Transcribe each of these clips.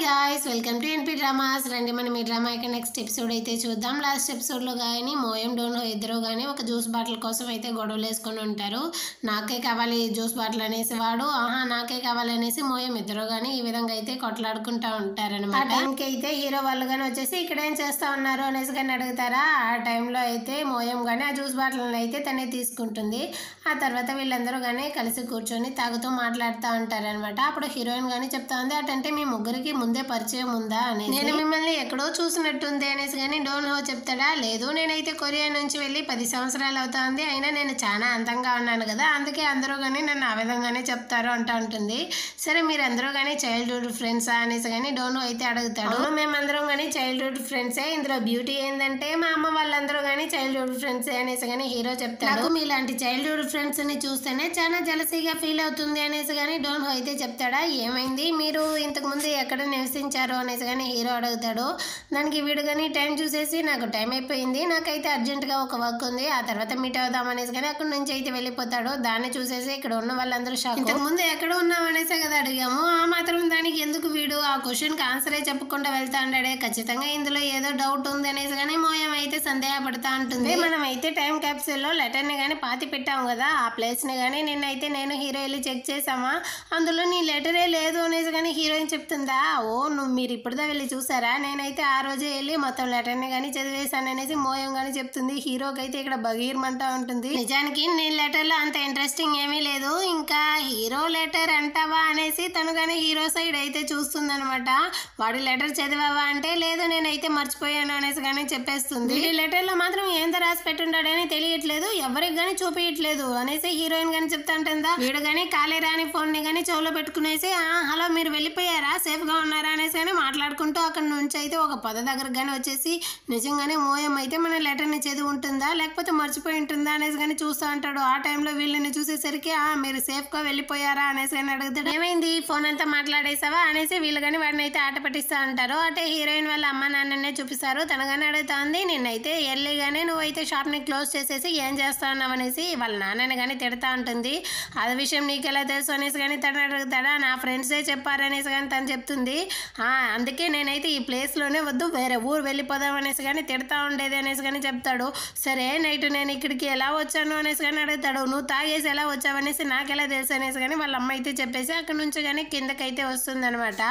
Guys welcome to NP dramas రండి మనం ఈ డ్రామా యొక్క నెక్స్ట్ ఎపిసోడ్ అయితే చూద్దాం. లాస్ట్ ఎపిసోడ్ లో గాని మోయం డోన్హో ఇద్దరు గాని ఒక జ్యూస్ బాటిల్ కోసం అయితే గొడవలు వేసుకొని ఉంటారు. నాకే కావాలి జ్యూస్ బాటిల్ అనేసి వాడు నాకే కావాలి అనేసి మోయం ఇద్దరు గాని ఈ విధంగా అయితే కొట్లాడుకుంటా ఉంటారన్నమాట. ఆ టైంకి అయితే హీరో వాళ్ళు గాని వచ్చేసి ఇక్కడ ఏం చేస్తా ఉన్నారు అనేసి కానీ అడుగుతారా. ఆ టైంలో అయితే మోయం గాని ఆ జ్యూస్ బాటిల్ అయితే తనే తీసుకుంటుంది. ఆ తర్వాత వీళ్ళందరూ గాని కలిసి కూర్చొని తాగుతూ మాట్లాడుతూ ఉంటారనమాట. అప్పుడు హీరోయిన్ గాని చెప్తా ఉంది, అటంటే మీ ముగ్గురికి ముందే పరిచయం ఉందా అనేసి. నేను మిమ్మల్ని ఎక్కడో చూసినట్టుంది అనేసి కానీ డోన్హో చెప్తాడా. లేదు, నేనైతే కొరియా నుంచి వెళ్ళి 10 సంవత్సరాలు అవుతుంది, అయినా నేను చాలా అందంగా ఉన్నాను కదా, అందుకే అందరూ కానీ నన్ను ఆ విధంగానే చెప్తారు అంటూ ఉంటుంది. సరే మీరందరూ కానీ చైల్డ్హుడ్ ఫ్రెండ్సా అనేసి కానీ డోన్హో అయితే అడుగుతాడు. మేమందరం కానీ చైల్డ్హుడ్ ఫ్రెండ్సే, ఇందులో బ్యూటీ ఏంటంటే మా అమ్మ వాళ్ళందరూ కానీ చైల్డ్హుడ్ ఫ్రెండ్సే అనేసి కానీ హీరో చెప్తాడు. నాకు మీలాంటి చైల్డ్హుడ్ ఫ్రెండ్స్ ని చూస్తేనే చాలా జలసీగా ఫీల్ అవుతుంది అనేసి కానీ డోన్హో అయితే చెప్తాడా. ఏమైంది, మీరు ఇంతకు ముందు ఎక్కడ నివసించారు అనేసి కానీ హీరో అడుగుతాడు. దానికి వీడు కానీ టైం చూసేసి నాకు టైం అయిపోయింది, నాకైతే అర్జెంటుగా ఒక వర్క్ ఉంది, ఆ తర్వాత మీట్ అవుదాం అనేసి కానీ అక్కడి నుంచి అయితే వెళ్ళిపోతాడు. దాన్ని చూసేసి ఇక్కడ ఉన్న వాళ్ళందరూ షాక్. ఇంతకు ముందు ఎక్కడ ఉన్నాం అనేసే కదా అడిగాము, ఆ మాత్రం దానికి ఎందుకు వీడు ఆ క్వశ్చన్కి ఆన్సరే చెప్పకుండా వెళ్తా ఉంటాడే, ఖచ్చితంగా ఇందులో ఏదో డౌట్ ఉంది అనేసి కానీ మోయం అయితే సందేహపడతా ఉంటుంది. మనం అయితే టైం క్యాప్సూల్లో లెటర్ని కానీ పాతి పెట్టాము కదా, ఆ ప్లేస్ని కానీ నిన్నైతే నేను హీరో వెళ్ళి చెక్ చేసామా, అందులో నీ లెటరే లేదు అనేసి కానీ హీరోయిన్ చెప్తుందా. మీరు ఇప్పుడుదా వెళ్ళి చూసారా, నేనైతే ఆ రోజే వెళ్ళి మొత్తం లెటర్ని కానీ చదివేశాను అనేసి మోయం కానీ చెప్తుంది. హీరోకి అయితే ఇక్కడ బగీర్మంటా ఉంటుంది. నిజానికి నీ లెటర్లో అంత ఇంట్రెస్టింగ్ ఏమీ లేదు, ఇంకా హీరో లెటర్ అంటావా అనేసి తను కానీ హీరో సైడ్ అయితే చూస్తుంది అనమాట. వాడి లెటర్ చదివావా అంటే లేదు నేనైతే మర్చిపోయాను అనేసి కానీ చెప్పేస్తుంది. ఈ లెటర్లో మాత్రం ఏంత రాసి పెట్టుంటాడని తెలియట్లేదు, ఎవరికి కానీ చూపించట్లేదు అనేసి హీరోయిన్ కానీ చెప్తా ఉంటుందా. వీడు కానీ కాలే రాని ఫోన్ ని కానీ చెవులో పెట్టుకునేసి హలో మీరు వెళ్ళిపోయారా, సేఫ్ గా ఉన్నారా అనేసి కానీ మాట్లాడుకుంటూ అక్కడ నుంచి అయితే ఒక పద దగ్గర కానీ వచ్చేసి నిజంగానే మోయం అయితే మన లెటర్ ని చదివి ఉంటుందా లేకపోతే మర్చిపోయి ఉంటుందా అనేసి కానీ చూస్తూ ఉంటాడు. ఆ టైంలో వీళ్ళని చూసేసరికి మీరు సేఫ్ గా వెళ్ళిపోయారా అనేసి కానీ అడుగుతాడు. ఏమైంది, ఫోన్ అంతా మాట్లాడేసావా అనేసి వీళ్ళు కానీ వాడిని అయితే ఆట పట్టిస్తూ ఉంటారు. అంటే హీరోయిన్ వాళ్ళ అమ్మ నాన్ననే చూపిస్తారు. తనగానే అడుగుతా ఉంది, నిన్నైతే ఎర్లీగానే నువ్వైతే షాప్ ని క్లోజ్ చేసేసి ఏం చేస్తా ఉన్నావు అనేసి వాళ్ళ నాన్నని కానీ తిడతా ఉంటుంది. అది విషయం నీకు ఎలా తెలుసు అనేసి కానీ తను అడుగుతాడా. నా ఫ్రెండ్సే చెప్పారనేసి కానీ తను చెప్తుంది. అందుకే నేనైతే ఈ ప్లేస్లోనే వద్దు వేరే ఊరు వెళ్ళిపోదాం అనేసి కానీ తిడతా ఉండేది అనేసి కానీ చెప్తాడు. సరే నైట్ నేను ఇక్కడికి ఎలా వచ్చాను అనేసి కానీ అడుగుతాడు. నువ్వు తాగేసి ఎలా వచ్చావు అనేసి నాకు ఎలా తెలుసు అనేసి కానీ వాళ్ళ అమ్మ అయితే చెప్పేసి అక్కడ నుంచి కానీ కిందకైతే వస్తుంది అనమాట.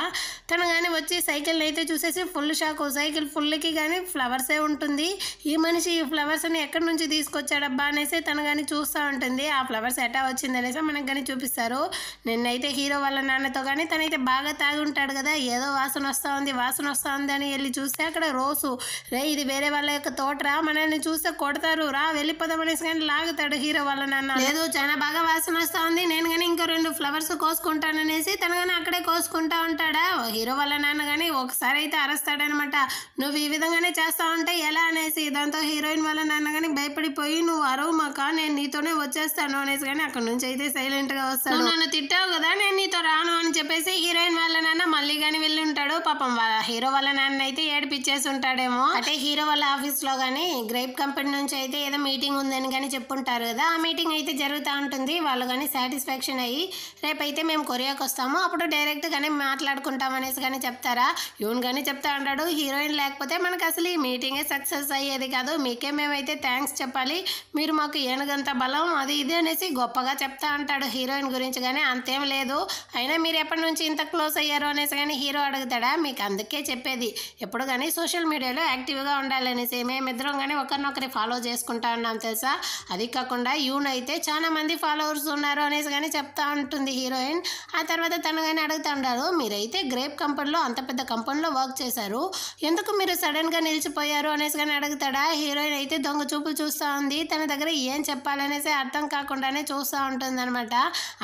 తను కానీ వచ్చి సైకిల్ని అయితే చూసేసి ఫుల్ షాక్. సైకిల్ ఫుల్కి కానీ ఫ్లవర్సే ఉంటుంది. ఈ మనిషి ఈ ఫ్లవర్స్ని ఎక్కడి నుంచి తీసుకొచ్చాడబ్బా అనేసి తను కానీ చూస్తూ ఉంటుంది. ఆ ఫ్లవర్స్ ఎటా వచ్చింది అనేసి మనకు కానీ చూపిస్తారు. నిన్నైతే హీరో వాళ్ళ నాన్నతో కానీ తనైతే బాగా తాగి ఉంటాడు కదా, ఏదో వాసన వస్తూ ఉంది అని వెళ్ళి చూస్తే అక్కడ రోజు ఇది వేరే వాళ్ళ యొక్క తోటరా, మనల్ని చూస్తే కొడతారు, రా వెళ్ళిపోదాం అనేసి కానీ లాగుతాడు హీరో వాళ్ళ నాన్న. లేదు చాలా బాగా వాసన వస్తూ ఉంది, నేను కానీ ఇంకో 2 ఫ్లవర్స్ కోసుకుంటాననేసి తను కానీ అక్కడే కోసుకుంటా ఉంటాడా. హీరో వాళ్ళ నాన్న కానీ ఒకసారి అయితే అరుస్తాడనమాట. నువ్వు ఈ విధంగానే చేస్తా ఉంటే ఎలా అనేసి. దాంతో హీరోయిన్ వాళ్ళ నాన్న కానీ భయపడిపోయి నువ్వు అరవు మాక, నేను నీతోనే వచ్చేస్తాను అనేసి కానీ అక్కడ నుంచి అయితే సైలెంట్ గా వస్తాడు. నన్ను తిట్టావు కదా, నేను నీతో రాను అని చెప్పేసి హీరోయిన్ వాళ్ళ నాన్న మళ్ళీ కానీ వెళ్ళి ఉంటాడు. పాపం హీరో వాళ్ళ నాన్న అయితే ఏడిపించేసి ఉంటాడేమో. అంటే హీరో వాళ్ళ ఆఫీస్ లో కానీ గ్రేప్ కంపెనీ నుంచి అయితే ఏదో మీటింగ్ ఉందని కానీ చెప్పుంటారు కదా, ఆ మీటింగ్ అయితే జరుగుతూ ఉంటుంది. వాళ్ళు కానీ సాటిస్ఫాక్షన్ అయ్యి రేపైతే మేము కొరియాకి వస్తాము, అప్పుడు డైరెక్ట్ గానే మాట్లాడుకుంటాం అనేసి కానీ చెప్తారా. యూన్ కానీ చెప్తా ఉంటాడు, హీరోయిన్ లేకపోతే మనకు అసలు ఈ మీటింగే సక్సెస్ అయ్యేది కాదు, మీకే మేమైతే థ్యాంక్స్ చెప్పాలి, మీరు మాకు ఏనుగంత బలం అది ఇది అనేసి గొప్పగా చెప్తా ఉంటాడు హీరోయిన్ గురించి. కానీ అంతేం లేదు, అయినా మీరు ఎప్పటి నుంచి ఇంత క్లోజ్ అయ్యారు అనేసి కానీ హీరో అడుగుతాడా. మీకు అందుకే చెప్పేది ఎప్పుడు కానీ సోషల్ మీడియాలో యాక్టివ్గా ఉండాలనేసి, మేమిద్దరం కానీ ఒకరినొకరి ఫాలో చేసుకుంటా ఉన్నాం తెలుసా, అది కాకుండా యూన్ అయితే చాలా మంది ఫాలోవర్స్ ఉన్నారు అనేసి కానీ చెప్తా ఉంటుంది హీరోయిన్. ఆ తర్వాత తను కానీ అడుగుతూ ఉంటారు, మీరైతే గ్రేప్ కంపెనీలో అంత పెద్ద కంపెనీలో వర్క్ చేశారు, ఎందుకు మీరు సడన్గా నిలిచిపోయారు అనేసి కానీ అడుగుతాడా. హీరోయిన్ అయితే దొంగ చూపులు చూస్తూ ఉంది, తన దగ్గర ఏం చెప్పాలనేసి అర్థం కాకుండానే చూస్తూ ఉంటుంది అనమాట.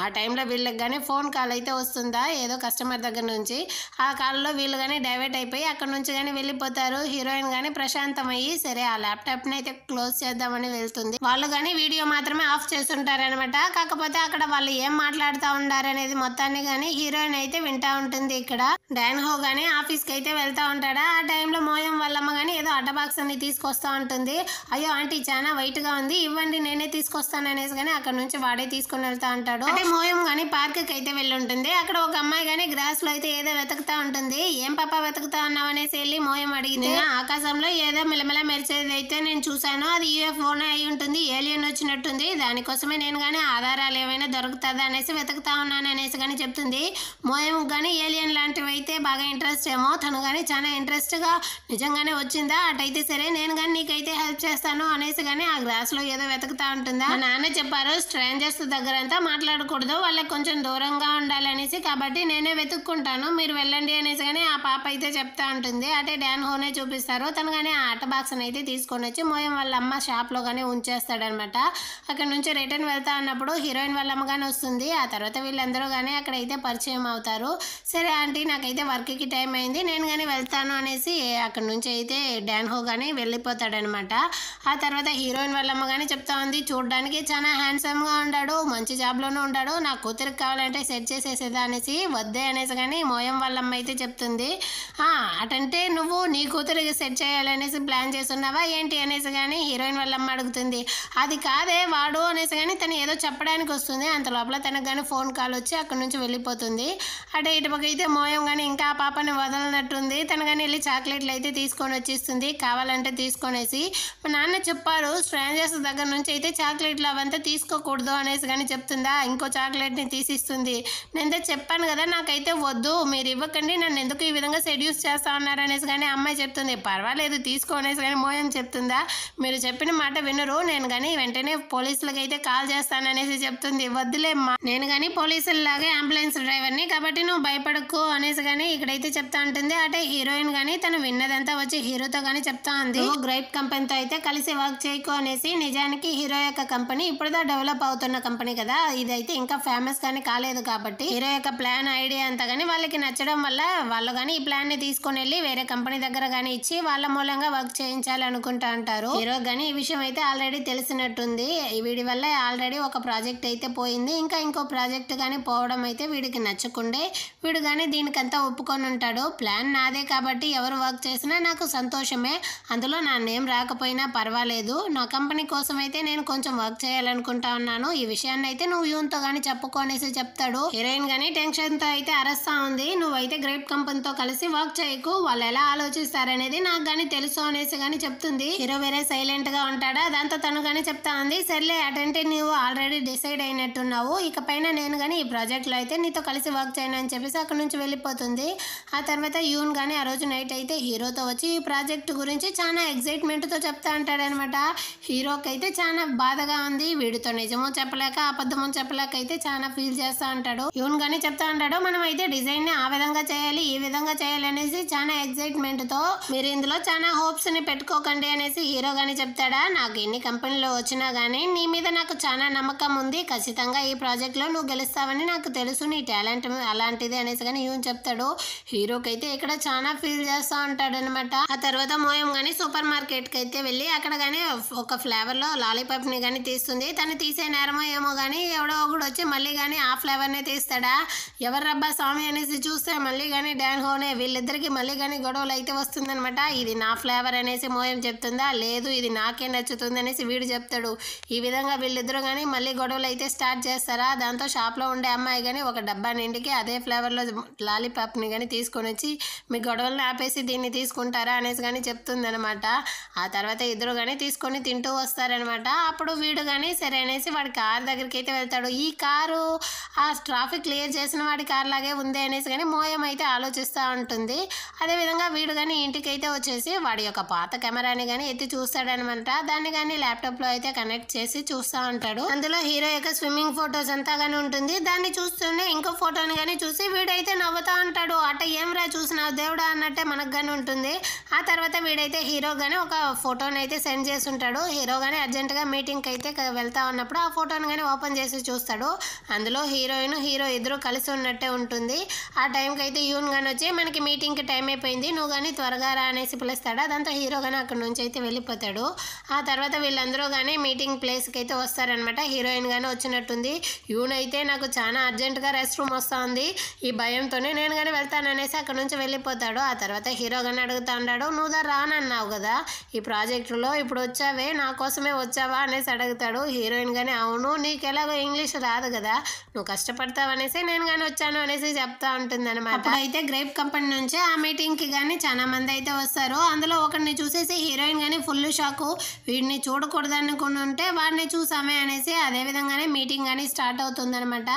ఆ టైంలో వీళ్ళకి కానీ ఫోన్ కాల్ అయితే వస్తుందా ఏదో కస్టమర్ దగ్గర నుంచి. ఆ కాల్లో వీళ్ళు కానీ డైవర్ట్ అయిపోయి అక్కడ నుంచి కానీ వెళ్ళిపోతారు. హీరోయిన్ కానీ ప్రశాంతమయ్యి సరే ఆ ల్యాప్టాప్ని అయితే క్లోజ్ చేద్దామని వెళ్తుంది. వాళ్ళు కానీ వీడియో మాత్రమే ఆఫ్ చేస్తుంటారనమాట. కాకపోతే అక్కడ వాళ్ళు ఏం మాట్లాడుతూ ఉండారనేది మొత్తాన్ని కానీ హీరోయిన్ అయితే వింటా ఉంటుంది. ఇక్కడ డోన్హో కానీ ఆఫీస్కి అయితే వెళ్తూ ఉంటాడా. ఆ టైంలో మోయం వాళ్ళమ్మ కానీ ఏదో అడ్డ బాక్స్ అన్ని తీసుకొస్తా ఉంటుంది. అయ్యో ఆంటీ చాలా వైట్ గా ఉంది, ఇవ్వండి నేనే తీసుకొస్తాను అనేసి కానీ అక్కడ నుంచి వాడే తీసుకుని వెళ్తా ఉంటాడు. అంటే మోయం కానీ పార్క్ కి అయితే వెళ్ళి ఉంటుంది. అక్కడ ఒక అమ్మాయి కానీ గ్రాస్ లో అయితే ఏదో వెతుకుతా ఉంటుంది. ఉంటుంది. ఏం పాప వెతుకుతా ఉన్నావు అనేసి వెళ్ళి మోయం అడిగితే ఆకాశంలో ఏదో మిలమిల మెరిచేది అయితే నేను చూశాను, అది యూఎఫ్ఓనే అయి ఉంటుంది, ఏలియన్ వచ్చినట్టుంది, దానికోసమే నేను కానీ ఆధారాలు ఏమైనా దొరుకుతుందా అనేసి వెతుకుతా ఉన్నాను అనేసి కానీ చెప్తుంది. మోయం కానీ ఏలియన్ లాంటివి అయితే బాగా ఇంట్రెస్ట్ ఏమో, తను కానీ చాలా ఇంట్రెస్ట్గా నిజంగానే వచ్చిందా, అటైతే సరే నేను కానీ నీకైతే హెల్ప్ చేస్తాను అనేసి కానీ ఆ గ్లాస్లో ఏదో వెతుకుతా ఉంటుందా. మా నాన్న చెప్పారు స్ట్రేంజర్స్ దగ్గర అంతా మాట్లాడకూడదు, వాళ్ళకి కొంచెం దూరంగా ఉండాలి అనేసి, కాబట్టి నేనే వెతుక్కుంటాను, మీరు వెళ్ళండి అనేసి కానీ ఆ పాప అయితే చెప్తా ఉంటుంది. అంటే డాన్ హోనే చూపిస్తారు. తను కానీ ఆ ఆట బాక్స్ని అయితే తీసుకొని వచ్చి మోయం వాళ్ళ అమ్మ షాప్లో కానీ ఉంచేస్తాడనమాట. అక్కడ నుంచి రిటర్న్ వెళ్తా అన్నప్పుడు హీరోయిన్ వాళ్ళ అమ్మ కానీ వస్తుంది. ఆ తర్వాత వీళ్ళందరూ కానీ అక్కడైతే పరిచయం అవుతారు. సరే ఆంటీ నాకైతే వర్క్కి టైం అయింది, నేను కానీ వెళ్తాను అనేసి అక్కడ నుంచి అయితే డాన్ హో కానీ వెళ్ళిపోతాడనమాట. ఆ తర్వాత హీరోయిన్ వాళ్ళ అమ్మ కానీ చెప్తా ఉంది, చూడడానికి చాలా హ్యాండ్సమ్గా ఉన్నాడు, మంచి జాబ్లోనే ఉన్నాడు, నా కూతురికి కావాలంటే సెట్ చేసేసేదా అనేసి. వద్దే అనేసి కానీ మోయం వాళ్ళ అమ్మ అయితే చెప్తుంది. అటంటే నువ్వు నీ కూతురికి సెట్ చేయాలనేసి ప్లాన్ చేస్తున్నావా ఏంటి అనేసి కానీ హీరోయిన్ వాళ్ళ అమ్మ అడుగుతుంది. అది కాదే వాడు అనేసి కానీ తను ఏదో చెప్పడానికి వస్తుంది. అంత లోపల తనకు కానీ ఫోన్ కాల్ వచ్చి అక్కడ నుంచి వెళ్ళిపోతుంది. అంటే ఇటుపక్క అయితే మోయం కానీ ఇంకా ఆ పాపని వదలనట్టుంది. తను కానీ వెళ్ళి చాక్లెట్లు అయితే తీసుకొని వచ్చేస్తుంది, కావాలంటే తీసుకొనేసి. మా నాన్న చెప్పారు స్ట్రేంజర్స్ దగ్గర నుంచి అయితే చాక్లెట్లు అవంతా తీసుకోకూడదు అనేసి కానీ చెప్తుందా. ఇంకో చాక్లెట్ని తీసిస్తుంది. నేనైతే చెప్పాను కదా నాకైతే వద్దు, మీరు ఇవ్వకండి, నన్ను ఎందుకు ఈ విధంగా సెడ్యూస్ చేస్తా ఉన్నారు అనేసి కానీ అమ్మాయి చెప్తుంది. పర్వాలేదు తీసుకో అనేసి కానీ మోయం చెప్తుందా. మీరు చెప్పిన మాట వినరు, నేను కానీ వెంటనే పోలీసులకు అయితే కాల్ చేస్తాననేసి చెప్తుంది. వద్దులేమ్మా, నేను కానీ పోలీసుల్లాగే అంబులెన్స్ డ్రైవర్ని, కాబట్టి నువ్వు భయపడకు అనేసి కానీ ఇక్కడైతే చెప్తా ఉంటుంది. అంటే హీరోయిన్ కానీ తను విన్నదంతా వచ్చి హీరోతో కానీ చెప్తా ఉంది. గ్రైప్ కంపెనీతో అయితే కలిసి వర్క్ చేయకు అనేసి. నిజానికి హీరో యొక్క కంపెనీ ఇప్పుడుదా డెవలప్ అవుతున్న కంపెనీ కదా, ఇదైతే ఇంకా ఫేమస్ కానీ కాలేదు, కాబట్టి హీరో యొక్క ప్లాన్ ఐడియా అంతా కానీ వాళ్ళకి నచ్చడం వల్ల వాళ్ళు కానీ ఈ ప్లాన్ ని తీసుకొని వెళ్ళి వేరే కంపెనీ దగ్గర కానీ ఇచ్చి వాళ్ళ మూలంగా వర్క్ చేయించాలి అనుకుంటా అంటారు. హీరో కానీ ఈ విషయం అయితే ఆల్రెడీ తెలిసినట్టుంది. వీడి వల్ల ఆల్రెడీ ఒక ప్రాజెక్ట్ అయితే పోయింది, ఇంకా ఇంకో ప్రాజెక్ట్ కానీ పోవడం అయితే వీడికి నచ్చకుండే వీడు కానీ దీనికంతా ఒప్పుకొని ఉంటాడు. ప్లాన్ నాదే కాబట్టి ఎవరు వర్క్ చేసినా నాకు సంతోషమే, అందులో నా నేమ్ రాకపోయినా పర్వాలేదు, నా కంపెనీ కోసం అయితే నేను కొంచెం వర్క్ చేయాలనుకుంటా ఉన్నాను, ఈ విషయాన్ని అయితే నువ్వు యూన్తో కానీ చెప్పుకోనేసి చెప్తాడు. హీరోయిన్ కానీ టెన్షన్తో అయితే అరస్తా ఉంది. నువ్వైతే గ్రేప్ కంపెనీతో కలిసి వర్క్ చేయకు, వాళ్ళు ఎలా ఆలోచిస్తారనేది నాకు కానీ తెలుసు అనేసి కానీ చెప్తుంది. హీరో వేరే సైలెంట్ గా ఉంటాడా, దాంతో తను కానీ చెప్తా ఉంది. సర్లే అటంటే నువ్వు ఆల్రెడీ డిసైడ్ అయినట్టున్నావు, ఇకపైన నేను కానీ ఈ ప్రాజెక్ట్ లో అయితే నీతో కలిసి వర్క్ చేయను అని చెప్పేసి అక్కడ నుంచి వెళ్ళిపోతుంది. ఆ తర్వాత యూన్ కానీ ఆ రోజు నైట్ అయితే హీరోతో వచ్చి ఈ ప్రాజెక్ట్ గురించి చాలా ఎక్సైట్మెంట్ తో చెప్తా ఉంటాడనమాట. హీరోకి అయితే చాలా బాధగా ఉంది, వీడితో నిజమో చెప్పలేక అబద్ధమో చెప్పలేక అయితే చాలా ఫీల్ చేస్తా ఉంటాడు. యూన్ కానీ చెప్తా ఉంటాడు, మనం అయితే డిజైన్ ని ఆ విధంగా చేయాలి, ఈ విధంగా చేయాలి అనేసి చాలా ఎక్సైట్మెంట్ తో. మీరు ఇందులో చాలా హోప్స్ ని పెట్టుకోకండి అనేసి హీరో గానీ చెప్తాడా. నాకు ఎన్ని కంపెనీలో వచ్చినా గానీ నీ మీద నాకు చాలా నమ్మకం ఉంది, ఖచ్చితంగా ఈ ప్రాజెక్ట్ లో నువ్వు గెలుస్తావని నాకు తెలుసు, నీ టాలెంట్ అలాంటిది అనేసి కానీ యూన్ చెప్తాడు. హీరోకి అయితే ఇక్కడ చాలా ఫీల్ చేస్తా ఉంటాడు అనమాట. ఆ తర్వాత మోయం గానీ సూపర్ మార్కెట్ కి అయితే వెళ్ళి అక్కడ గానీ ఒక ఫ్లేవర్ లో లాలీపాప్ ని గానీ తీస్తుంది. తను తీసే నేరమో ఏమో గానీ ఎవడో ఒకడు వచ్చి మళ్ళీ గానీ ఆ ఫ్లేవర్ నే తీస్తాడా. ఎవరు రబ్బా స్వామి అనేసి చూస్తే మళ్ళీ గానీ డాన్ హోనే. వీళ్ళిద్దరికి మళ్ళీ గానీ గొడవలు అయితే వస్తుందనమాట. ఇది నా ఫ్లేవర్ అనేసి మోయం చెప్తుందా, లేదు ఇది నాకే నచ్చుతుంది అనేసి వీడు చెప్తాడు. ఈ విధంగా వీళ్ళిద్దరూ కానీ మళ్ళీ గొడవలు అయితే స్టార్ట్ చేస్తారా. దాంతో షాప్లో ఉండే అమ్మాయి కానీ ఒక డబ్బా నిండికి అదే ఫ్లేవర్లో లాలీపాప్ని కానీ తీసుకొని వచ్చి మీ గొడవలను ఆపేసి దీన్ని తీసుకుంటారా అనేసి కానీ చెప్తుంది అనమాట. ఆ తర్వాత ఇద్దరు కానీ తీసుకొని తింటూ వస్తారనమాట. అప్పుడు వీడు కానీ సరే అనేసి వాడి కార్ దగ్గరికి అయితే వెళ్తాడు. ఈ కారు ఆ ట్రాఫిక్ క్లియర్ చేసిన వాడి కార్ లాగే ఉంది అనేసి కానీ మోయం అయితే ఆలోచిస్తూ ఉంటుంది. అదేవిధంగా వీడు కానీ ఇంటికి అయితే వచ్చేసి వాడి యొక్క పాత కెమెరాని కానీ ఎత్తి చూస్తాడనమాట. దాన్ని కానీ ల్యాప్టాప్లో అయితే కనెక్ట్ చేసి చూస్తూ ఉంటాడు. అందులో హీరో యొక్క స్విమ్మింగ్ ఫొటోస్ అంతా కానీ ఉంటుంది. దాన్ని చూస్తూనే ఇంకో ఫోటోని కానీ చూసి వీడైతే నవ్వుతా ఉంటాడు. అట్ట ఏం రా చూసినావు దేవుడా అన్నట్టే మనకు కానీ ఉంటుంది. ఆ తర్వాత వీడైతే హీరో కానీ ఒక ఫోటోని అయితే సెండ్ చేసి ఉంటాడు. హీరో కానీ అర్జెంటుగా మీటింగ్కి అయితే వెళ్తా ఉన్నప్పుడు ఆ ఫోటోని కానీ ఓపెన్ చేసి చూస్తాడు. అందులో హీరోయిన్ హీరో ఇద్దరు కలిసి ఉన్నట్టే ఉంటుంది. ఆ టైంకి అయితే యూన్ కానీ వచ్చి మనకి మీటింగ్కి టైం అయిపోయింది, నువ్వు కానీ త్వరగా రా అనేసి పిలుస్తాడు. దాంతో హీరో కానీ అక్కడ నుంచి అయితే వెళ్ళిపోతాడు. ఆ తర్వాత వీళ్ళందరూ కానీ మీటింగ్ ప్లేస్కి అయితే వస్తారనమాట. హీరోయిన్ కానీ వచ్చినట్టుంది. యూన్ అయితే నాకు చాలా అర్జెంటుగా రెస్ట్ రూమ్ వస్తూ ఉంది, ఈ భయంతోనే నేను కానీ వెళ్తాను అనేసి అక్కడ నుంచి వెళ్ళిపోతాడు. ఆ తర్వాత హీరో కానీ అడుగుతా ఉన్నాడు, నువ్వు రానన్నావు కదా ఈ ప్రాజెక్టులో, ఇప్పుడు వచ్చావే నా కోసమే వచ్చావా అనేసి అడుగుతాడు. హీరోయిన్ కానీ అవును, నీకు ఎలాగో ఇంగ్లీష్ రాదు కదా, నువ్వు కష్టపడతావు అనేసి నేను కానీ వచ్చాను అనేసి చెప్తా ఉంటుంది అనమాట. అప్పుడైతే అయితే గ్రేప్ కంపెనీ నుంచి ఆ మీటింగ్కి కానీ చాలా మంది అయితే వస్తారు. అందులో ఒకరిని చూసేసి హీరోయిన్ కానీ ఫుల్ షాకు, వీడిని చూడకూడదు అనుకుని ఉంటే వాడిని చూసామే అనేసి అదేవిధంగానే మీటింగ్ కానీ స్టార్ట్ అవుతుందనమాట.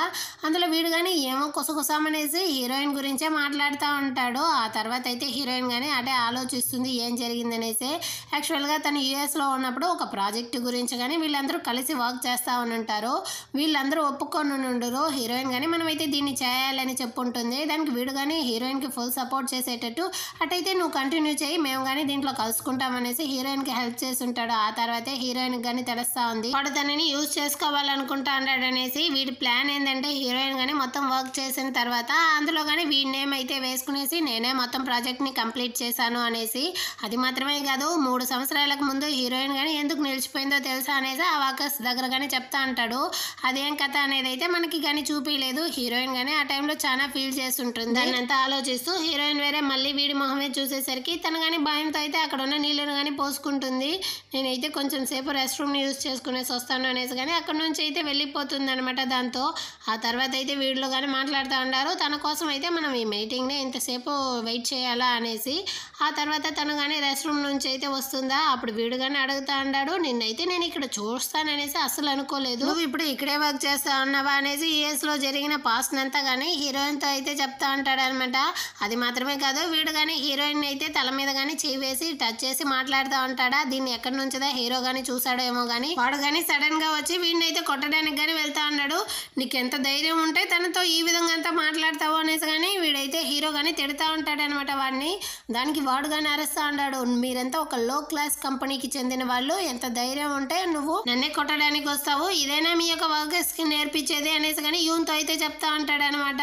అందులో వీడు కానీ ఏమో కుసకుసామనేసి హీరోయిన్ గురించే మాట్లాడుతూ ఉంటాడు. ఆ తర్వాత అయితే హీరోయిన్ కానీ అటే ఆలోచిస్తుంది ఏం జరిగిందనేసి. యాక్చువల్గా తను యూఎస్లో ఉన్నప్పుడు ఒక ప్రాజెక్టు గురించి కానీ వీళ్ళందరూ కలిసి వర్క్ చేస్తూ ఉంటారు. వీళ్ళందరూ ఒప్పుకొని ఉండరు. హీరోయిన్ కానీ మనమైతే దీన్ని చేయాలని చెప్పుంటుంది. దానికి వీడు కానీ హీరోయిన్కి ఫుల్ సపోర్ట్ చేసేటట్టు అటైతే నువ్వు కంటిన్యూ చేయి, మేము కానీ దీంట్లో కలుసుకుంటామనేసి హీరోయిన్కి హెల్ప్ చేసి ఉంటాడు. ఆ తర్వాతే హీరోయిన్కి కానీ తెలుస్తూ ఉంది వాడు తనని యూజ్ చేసుకోవాలనుకుంటా అన్నాడు అనేసి. వీడి ప్లాన్ ఏంటంటే హీరోయిన్ కానీ మొత్తం వర్క్ చేసిన తర్వాత అందులో కానీ వీడి నేమ్ అయితే వేసుకునేసి నేనే మొత్తం ప్రాజెక్ట్ని కంప్లీట్ చేశాను అనేసి. అది మాత్రమే కాదు, 3 సంవత్సరాలకు ముందు హీరోయిన్ కానీ ఎందుకు నిలిచిపోయిందో తెలుసా అనేసి ఆ వాకర్స్ దగ్గర కానీ చెప్తా అంటాడు. అదేం కథ అనేది అయితే మనకి కానీ చూపించలేదు. హీరోయిన్ కానీ ఆ టైంలో చాలా ఫీల్ చేస్తుంటుంది. దాన్ని అంతా ఆలోచిస్తూ హీరోయిన్ వేరే మళ్ళీ వీడి మొహమే చూసేసరికి తను కానీ భయంతో అయితే అక్కడ ఉన్న నీళ్ళను కానీ పోసుకుంటుంది. నేనైతే కొంచెం సేపు రెస్ట్ రూమ్ని యూజ్ చేసుకునేసి వస్తాను అనేసి కానీ అక్కడ నుంచి అయితే వెళ్ళిపోతుంది అనమాట. దాంతో ఆ తర్వాత అయితే వీడిలో కానీ మాట్లాడుతూ ఉంటారు తన కోసం అయితే మనం ఈ మీటింగ్ని ఇంతసేపు వెయిట్ చేయాలా అనేసి. ఆ తర్వాత తను కానీ రెస్ట్ రూమ్ నుంచి అయితే వస్తుందా, అప్పుడు వీడు కానీ అడుగుతా ఉంటాడు నిన్నైతే నేను ఇక్కడ చూస్తాననేసి అసలు అనుకోలేదు, నువ్వు ఇప్పుడు ఇక్కడే వర్క్ చేస్తా ఉన్నావా అనేసి యూఎస్లో జరిగిన పాస్ట్ అంతా కానీ హీరోయిన్తో అయితే చెప్తా ఉంటాడు అనమాట. అది మాత్రమే కాదు, వీడు కానీ హీరోయిన్ అయితే తల మీద కానీ చేయి వేసి టచ్ చేసి మాట్లాడుతూ ఉంటాడా. దీన్ని ఎక్కడి నుంచిదా హీరో కానీ చూసాడో ఏమో కానీ వాడు కానీ సడన్ గా వచ్చి వీడిని అయితే కొట్టడానికి కానీ వెళ్తా ఉన్నాడు. నీకెంత ధైర్యం ఉంటే తనతో ఈ విధంగా అంతా మాట్లాడతావు అనేసి కానీ వీడైతే హీరో కానీ తిడతా ఉంటాడు అనమాట వాడిని. దానికి వాడు కానీ అరుస్తా ఉంటాడు, మీరంతా ఒక లో క్లాస్ కంపెనీకి చెందిన వాళ్ళు, ఎంత ధైర్యం ఉంటే నువ్వు నన్నే కొట్టడానికి వస్తావు, ఇదేనా మీ యొక్క వర్కర్స్ కి నేర్పించేది అనేసి కానీ యూన్తో అయితే చెప్తా ఉంటాడు అనమాట.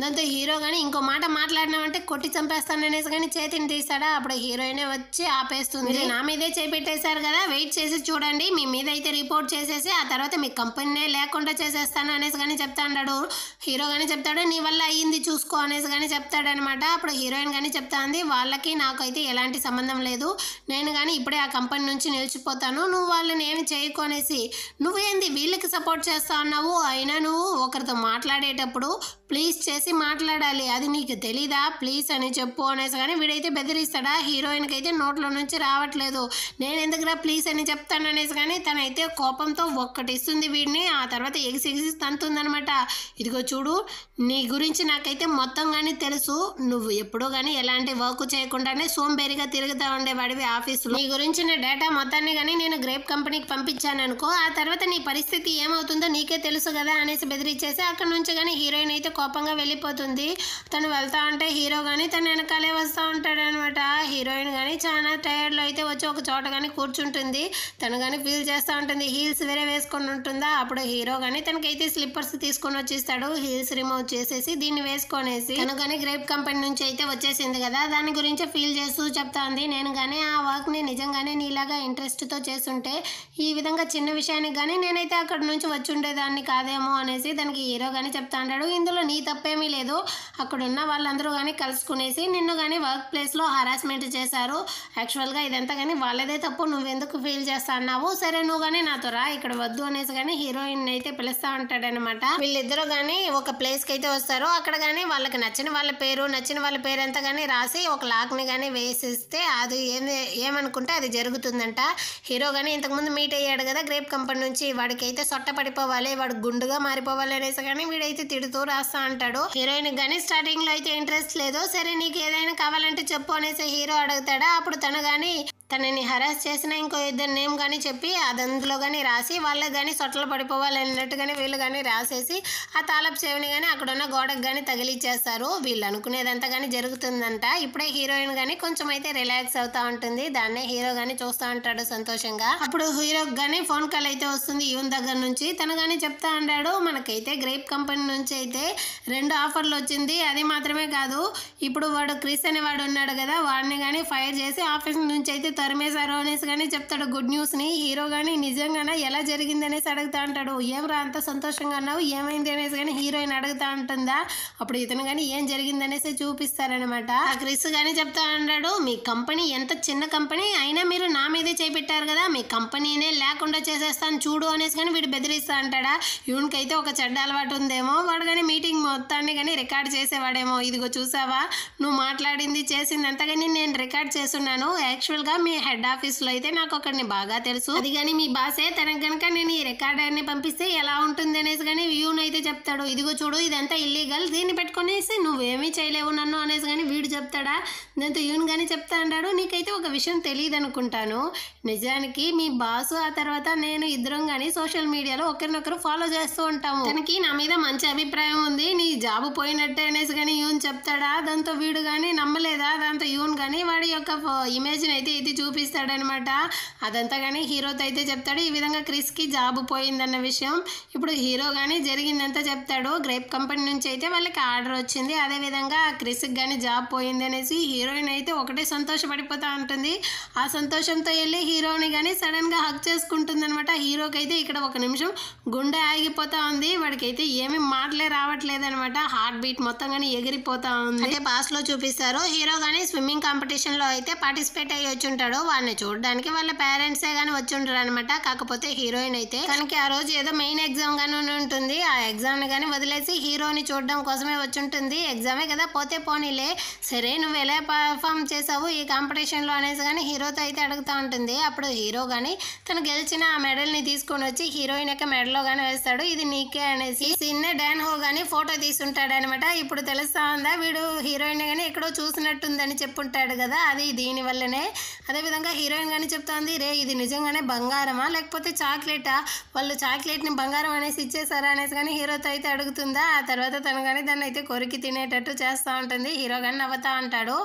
దాంతో హీరో కానీ ఇంకో మాట మాట్లాడినామంటే కొట్టి చంపేస్తాను అనేసి కానీ చేతిని తీస్తాడా. అప్పుడు హీరోయినే వచ్చి ఆపేస్తుంది, నా మీదే చేపెట్టేశారు కదా, వెయిట్ చేసి చూడండి, మీ మీద అయితే రిపోర్ట్ చేసేసి ఆ తర్వాత మీ కంపెనీనే లేకుండా చేసేస్తాను అనేసి కానీ చెప్తా ఉంటాడు. హీరో కానీ చెప్తాడు నీ వల్ల అయ్యింది చూసుకో అనేసి కానీ చెప్తాడనమాట. అప్పుడు హీరోయిన్ కానీ చెప్తా ఉంది వాళ్ళకి నాకైతే ఎలాంటి సంబంధం లేదు, నేను కానీ ఇప్పుడే ఆ కంపెనీ నుంచి నిలిచిపోతాను, నువ్వు వాళ్ళని ఏమి చేయకొనేసి. నువ్వేంది వీళ్ళకి సపోర్ట్ చేస్తా ఉన్నావు, అయినా నువ్వు ఒకరితో మాట్లాడేటప్పుడు ప్లీజ్ చేసి మాట్లాడాలి, అది నీకు తెలీదా, ప్లీజ్ అని చెప్పు అనేసి కానీ వీడైతే బెదిరిస్తాడా. హీరోయిన్కి అయితే నోట్లో నుంచి రావట్లేదు, నేను ఎందుకురా ప్లీజ్ అని చెప్తాను అనేసి కానీ తనైతే కోపంతో ఒక్కటిస్తుంది వీడిని. ఆ తర్వాత ఎగిసి తంతుందనమాట. ఇదిగో చూడు, నీ గురించి నాకైతే మొత్తం కానీ తెలుసు, నువ్వు ఎప్పుడూ కానీ ఎలాంటి వర్క్ చేయకుండానే సోంబేరిగా తిరుగుతూ ఉండేవాడివి ఆఫీసులో, నీ గురించిన డేటా మొత్తాన్ని కానీ నేను గ్రేప్ కంపెనీకి పంపించాను అనుకో, ఆ తర్వాత నీ పరిస్థితి ఏమవుతుందో నీకే తెలుసు కదా అనేసి బెదిరించేసి అక్కడ నుంచి కానీ హీరోయిన్ అయితే కోపంగా వెళ్ళిపోతుంది. తను వెళ్తా ఉంటే హీరో కానీ తను వెనకాలే వస్తూ ఉంటాడు అనమాట. హీరోయిన్ కానీ చాలా టైర్డ్లో అయితే వచ్చి ఒక చోట కానీ కూర్చుంటుంది. తను కానీ ఫీల్ చేస్తూ ఉంటుంది, హీల్స్ వేరే వేసుకొని ఉంటుందా. అప్పుడు హీరో కానీ తనకైతే స్లిప్పర్స్ తీసుకొని వచ్చేస్తాడు, హీల్స్ రిమూవ్ చేసేసి దీన్ని వేసుకొనేసి. తను కానీ గ్రేప్ కంపెనీ నుంచి అయితే వచ్చేసింది కదా, దాని గురించి ఫీల్ చేస్తూ చెప్తా ఉంది, నేను కానీ ఆ వర్క్ని నిజంగానే నీలాగా ఇంట్రెస్ట్తో చేస్తుంటే ఈ విధంగా చిన్న విషయానికి కానీ నేనైతే అక్కడ నుంచి వచ్చి ఉండేదాన్ని కాదేమో అనేసి దానికి హీరో కానీ చెప్తా ఉంటాడు. ఇందులో నీ తప్పేమీ లేదు, అక్కడ ఉన్న వాళ్ళందరూ కానీ కలుసుకునేసి నిన్ను కానీ వర్క్ ప్లేస్లో హరాస్మెంట్ చేశారు, యాక్చువల్గా ఇదంతా కానీ వాళ్ళదే తప్పు, నువ్వెందుకు ఫీల్ చేస్తా అన్నావు, సరే నువ్వు కానీ నాతో రా, ఇక్కడ వద్దు అనేసి కానీ హీరోయిన్ అయితే పిలుస్తూ ఉంటాడనమాట. వీళ్ళిద్దరూ కానీ ఒక ప్లేస్కి అయితే వస్తారు. అక్కడ కానీ వాళ్ళకి నచ్చిన వాళ్ళ పేరు అంతా కానీ రాసి ఒక లాక్ని కానీ వేసిస్తే అది ఏమనుకుంటే అది జరుగుతుందంట. హీరో కానీ ఇంతకుముందు మీట్ అయ్యాడు కదా గ్రేప్ కంపెనీ నుంచి, వాడికి అయితే సొట్ట పడిపోవాలి, వాడు గుండుగా మారిపోవాలి అనేసి కానీ వీడైతే తిడుతూ రాస్తా అంటాడు. హీరోయిన్ కానీ స్టార్టింగ్ లో అయితే ఇంట్రెస్ట్ లేదు, సరే నీకు ఏదైనా కావాలంటే చెప్పు అనేసి హీరో అడుగుతాడా. అప్పుడు తను కానీ తనని హరాస్ చేసిన ఇంకో ఇద్దరు నేమ్ కానీ చెప్పి అదందులో కానీ రాసి వాళ్ళకి కానీ సొట్టలు పడిపోవాలి అన్నట్టుగానే వీళ్ళు కానీ రాసేసి ఆ తాళపు చెవిని కానీ అక్కడ ఉన్న గోడకు కానీ తగిలిచ్చేస్తారు. వీళ్ళు అనుకునేదంతా కానీ జరుగుతుందంట. ఇప్పుడే హీరోయిన్ కానీ కొంచెం అయితే రిలాక్స్ అవుతా ఉంటుంది, దాన్నే హీరో కానీ చూస్తూ ఉంటాడు సంతోషంగా. అప్పుడు హీరోకి కానీ ఫోన్ కాల్ అయితే వస్తుంది యూన్ దగ్గర నుంచి. తను కానీ చెప్తా ఉంటాడు మనకైతే గ్రేప్ కంపెనీ నుంచి అయితే 2 ఆఫర్లు వచ్చింది, అది మాత్రమే కాదు ఇప్పుడు వాడు క్రిస్ అనే వాడు ఉన్నాడు కదా, వాడిని కానీ ఫైర్ చేసి ఆఫీస్ నుంచి అయితే తరిమేశారు అనేసి కానీ చెప్తాడు గుడ్ న్యూస్ని. హీరో కానీ నిజంగానే ఎలా జరిగింది అనేసి అడుగుతా అంటాడు. ఏమరా అంత సంతోషంగా అన్నావు, ఏమైంది అనేసి కానీ హీరోయిన్ అడుగుతా ఉంటుందా. అప్పుడు ఇతను కానీ ఏం జరిగింది అనేసి చూపిస్తారనమాట. ఆ క్రిస్ కానీ చెప్తా అంటాడు, మీ కంపెనీ ఎంత చిన్న కంపెనీ అయినా మీరు నా మీదే చేపెట్టారు కదా, మీ కంపెనీనే లేకుండా చేసేస్తాను చూడు అనేసి కానీ వీడు బెదిరిస్తా అంటాడా. యూన్కైతే ఒక చెడ్డ అలవాటు ఉందేమో, వాడు కానీ మీటింగ్ మొత్తాన్ని కానీ రికార్డ్ చేసేవాడేమో. ఇదిగో చూసావా, నువ్వు మాట్లాడింది చేసింది అంతా కానీ నేను రికార్డ్ చేస్తున్నాను. యాక్చువల్గా మీ హెడ్ ఆఫీస్లో అయితే నాకు ఒకరిని బాగా తెలుసు, అది కానీ మీ బాసే, తనకు కనుక నేను ఈ రికార్డర్ని పంపిస్తే ఎలా ఉంటుంది అనేసి కానీ యూన్ అయితే చెప్తాడు. ఇదిగో చూడు ఇదంతా ఇల్లీగల్, దీన్ని పెట్టుకునేసి నువ్వేమీ చేయలేవు నన్ను అనేసి కానీ వీడు చెప్తాడా. దాంతో యూన్ కానీ చెప్తా అంటాడు, నీకైతే ఒక విషయం తెలియదు అనుకుంటాను, నిజానికి మీ బాసు ఆ తర్వాత నేను ఇద్దరం కానీ సోషల్ మీడియాలో ఒకరినొకరు ఫాలో చేస్తూ ఉంటాము, తనకి నా మీద మంచి అభిప్రాయం ఉంది, నీ జాబు పోయినట్టే అనేసి కానీ యూన్ చెప్తాడా. దాంతో వీడు కానీ నమ్మలేదా. దాంతో యూన్ కానీ వాడి యొక్క ఇమేజ్ని అయితే ఇది చూపిస్తాడనమాట. అదంతా కానీ హీరోతో అయితే చెప్తాడు, ఈ విధంగా క్రిస్కి జాబు పోయిందన్న విషయం. ఇప్పుడు హీరో కానీ జరిగిందంతా చెప్తాడు. గ్రేప్ కంపెనీ నుంచి అయితే వాళ్ళకి ఆర్డర్ వచ్చింది, అదేవిధంగా క్రిస్కి కానీ జాబ్ పోయింది అనేసి హీరోయిన్ అయితే ఒకటే సంతోషపడిపోతూ ఉంటుంది. ఆ సంతోషంతో వెళ్ళి హీరోని కానీ సడన్గా హక్ చేసుకుంటుంది అనమాట. హీరోకి అయితే ఇక్కడ ఒక నిమిషం గుండె ఆగిపోతా ఉంది, వాడికైతే ఏమి మాటలే రావట్లేదు అనమాట. హార్ట్ బీట్ మొత్తం కానీ ఎగిరిపోతా ఉంది. అంటే పాస్లో చూపిస్తారు, హీరో కానీ స్విమ్మింగ్ కాంపిటీషన్లో అయితే పార్టిసిపేట్ అయ్యి వచ్చి ఉంటాడు. వాడిని చూడడానికి వాళ్ళ పేరెంట్సే కానీ వచ్చి ఉంటారు అనమాట. కాకపోతే హీరోయిన్ అయితే తనకి ఆ రోజు ఏదో మెయిన్ ఎగ్జామ్ గానీ ఉంటుంది, ఆ ఎగ్జామ్ని కానీ వదిలేసి హీరోని చూడడం కోసమే వచ్చి ఉంటుంది. ఎగ్జామే కదా పోతే పోనీలే, సరే నువ్వు ఎలా పర్ఫామ్ చేసావు ఈ కాంపిటీషన్లో అనేసి కానీ హీరోతో అయితే అడుగుతూ ఉంటుంది. అప్పుడు హీరో కానీ తను గెలిచిన ఆ మెడల్ని తీసుకొని వచ్చి హీరోయిన్ యొక్క మెడలో కానీ వేస్తాడు, ఇది నీకే అనేసి. చిన్న డాన్ హో కానీ ఫోటో తీసుంటాడు అనమాట. ఇప్పుడు తెలుస్తా ఉందా, వీడు హీరోయిన్ కానీ ఎక్కడో చూసినట్టుందని చెప్పుంటాడు కదా, అది దీనివల్లనే. అదేవిధంగా హీరోయిన్ కానీ చెప్తోంది, రే ఇది నిజంగానే బంగారమా లేకపోతే చాక్లెటా, వాళ్ళు చాక్లెట్ని బంగారం అనేసి ఇచ్చేసారా అనేసి కానీ హీరోతో అయితే అడుగుతుందా. ఆ తర్వాత తను కానీ దాన్ని అయితే కొరికి తినేటట్టు చేస్తూ ఉంటుంది. హీరో కానీ నవ్వుతా ఉంటాడు.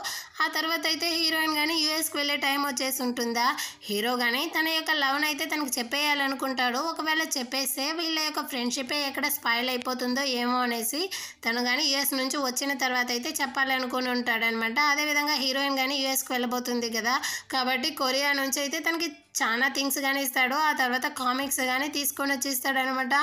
ఆ తర్వాత అయితే హీరోయిన్ కానీ యూఎస్కి వెళ్ళే టైం వచ్చేసి ఉంటుందా. హీరో కానీ తన యొక్క లవ్ని అయితే తనకు చెప్పేయాలనుకుంటాడు. ఒకవేళ చెప్పేస్తే వీళ్ళ యొక్క ఫ్రెండ్షిప్ ఎక్కడ స్పాయిల్ అయిపోతుందో ఏమో అనేసి తను కానీ యూఎస్ నుంచి వచ్చిన తర్వాత అయితే చెప్పాలనుకుని ఉంటాడనమాట. అదేవిధంగా హీరోయిన్ కానీ యూఎస్కి వెళ్ళబోతుంది కదా, కాబట్టి కొరియా నుంచి అయితే తనకి చాలా థింగ్స్ కానీ ఇస్తాడు. ఆ తర్వాత కామిక్స్ కానీ తీసుకొని వచ్చి ఇస్తాడు అనమాట.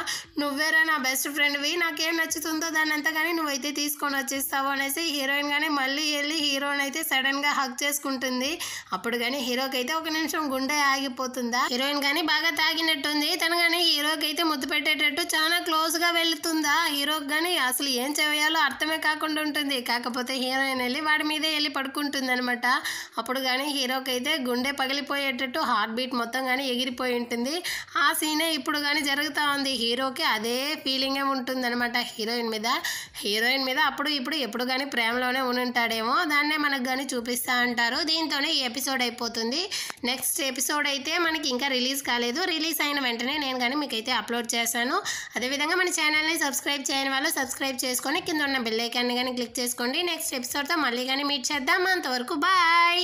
నువ్వేరా నా బెస్ట్ ఫ్రెండ్వి, నాకేం నచ్చుతుందో దాన్ని అంతా కానీ నువ్వైతే తీసుకొని వచ్చిస్తావు అనేసి హీరోయిన్ కానీ మళ్ళీ వెళ్ళి హీరోని అయితే సడన్గా హక్ చేసుకుంటుంది. అప్పుడు కానీ హీరోకి అయితే ఒక నిమిషం గుండె ఆగిపోతుందా. హీరోయిన్ కానీ బాగా తాగినట్టుంది, తను కానీ హీరోకి అయితే ముద్దు పెట్టేటట్టు చాలా క్లోజ్గా వెళుతుందా. హీరోకి కానీ అసలు ఏం చేయాలో అర్థమే కాకుండా ఉంటుంది. కాకపోతే హీరోయిన్ వెళ్ళి వాడి మీదే వెళ్ళి పడుకుంటుంది అనమాట. అప్పుడు కానీ హీరోకి అయితే గుండె పగిలిపోయేటట్టు హార్ట్ బీట్ మొత్తం కానీ ఎగిరిపోయి ఉంటుంది. ఆ సీనే ఇప్పుడు కానీ జరుగుతూ ఉంది. హీరోకి అదే ఫీలింగే ఉంటుంది అనమాట హీరోయిన్ మీద అప్పుడు ఇప్పుడు ఎప్పుడు కానీ ప్రేమలోనే ఉంటాడేమో, దాన్నే మనకు కానీ చూపిస్తూ అంటారు. దీంతోనే ఈ ఎపిసోడ్ అయిపోతుంది. నెక్స్ట్ ఎపిసోడ్ అయితే మనకి ఇంకా రిలీజ్ కాలేదు, రిలీజ్ అయిన వెంటనే నేను కానీ మీకైతే అప్లోడ్ చేశాను. అదేవిధంగా మన ఛానల్ని సబ్స్క్రైబ్ చేయని వాళ్ళు సబ్స్క్రైబ్ చేసుకొని కింద ఉన్న బెల్ ఐకాన్ని కానీ క్లిక్ చేసుకోండి. నెక్స్ట్ ఎపిసోడ్తో మళ్ళీ కానీ మీట్ చేద్దాం. అంతవరకు బాయ్.